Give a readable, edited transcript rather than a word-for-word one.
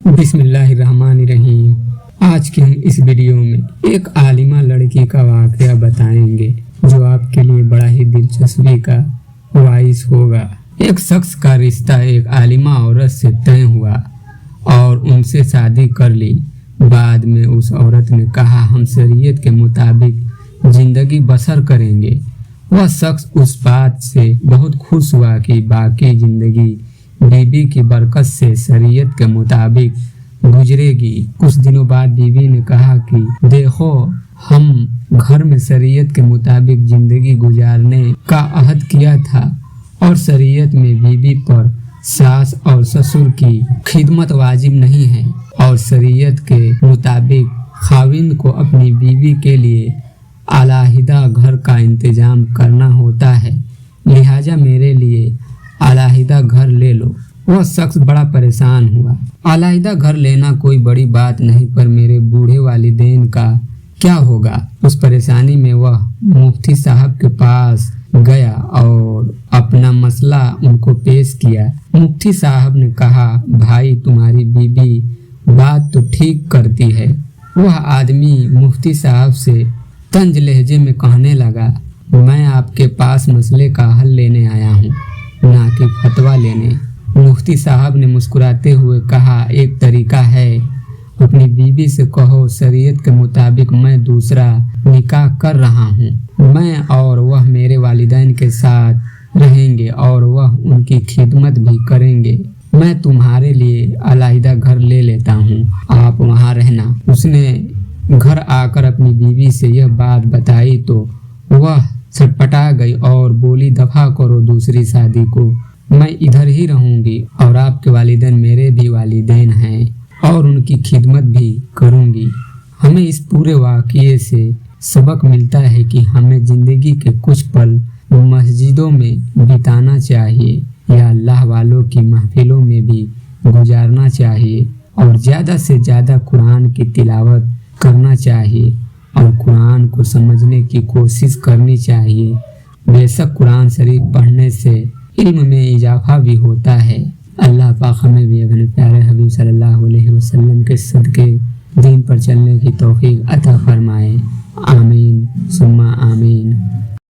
बिस्मिल्लाहिर्रहमानिर्रहीम। आज के हम इस वीडियो में एक आलिमा लड़की का वाकया बताएंगे जो आपके लिए बड़ा ही दिलचस्पी का बाइस होगा। एक शख्स का रिश्ता एक आलिमा औरत से तय हुआ और उनसे शादी कर ली। बाद में उस औरत ने कहा हम शरीयत के मुताबिक जिंदगी बसर करेंगे। वह शख्स उस बात से बहुत खुश हुआ कि बाकी जिंदगी बीबी की बरकत से शरीयत के मुताबिक गुजरेगी। कुछ दिनों बाद बीबी ने कहा कि देखो, हम घर में शरीयत के मुताबिक जिंदगी गुजारने का अहद किया था और शरीयत में बीबी पर सास और ससुर की खिदमत वाजिब नहीं है और शरीयत के मुताबिक खाविंद को अपनी बीवी के लिए अलहदा घर का इंतजाम करना होता है, लिहाजा मेरे लिए अलहदा घर ले लो। वह शख्स बड़ा परेशान हुआ। अलहदा घर लेना कोई बड़ी बात नहीं, पर मेरे बूढ़े वालिदैन का क्या होगा। उस परेशानी में वह मुफ्ती साहब के पास गया और अपना मसला उनको पेश किया। मुफ्ती साहब ने कहा, भाई तुम्हारी बीबी बात तो ठीक करती है। वह आदमी मुफ्ती साहब से तंज लहजे में कहने लगा, मैं आपके पास मसले का हल लेने आया हूँ, ना कि फतवा लेने। मुफ्ती साहब ने मुस्कुराते हुए कहा, एक तरीका है, अपनी बीवी से कहो शरीयत के मुताबिक मैं दूसरा निकाह कर रहा हूँ। मैं और वह मेरे वालिदैन के साथ रहेंगे और वह उनकी खिदमत भी करेंगे। मैं तुम्हारे लिए अलहदा घर ले लेता हूँ, आप वहाँ रहना। उसने घर आकर अपनी बीवी से यह बात बताई तो वह छटपटा गई और बोली, दफा करो दूसरी शादी को, मैं इधर ही रहूंगी और आपके वालिदैन मेरे भी वालिदैन हैं और उनकी खिदमत भी करूंगी। हमें इस पूरे वाक़ये से सबक मिलता है कि हमें ज़िंदगी के कुछ पल मस्जिदों में बिताना चाहिए या अल्लाह वालों की महफिलों में भी गुजारना चाहिए और ज़्यादा से ज़्यादा कुरान की तिलावत करना चाहिए और कुरान को समझने की कोशिश करनी चाहिए। बेशक कुरान शरीफ पढ़ने से इल्म में इजाफा भी होता है। अल्लाह पाक हमें भी अपने प्यारे हबीब सल्लल्लाहु अलैहि वसल्लम के सदके दीन पर चलने की तौफीक अता फरमाए। आमीन सुम्मा आमीन।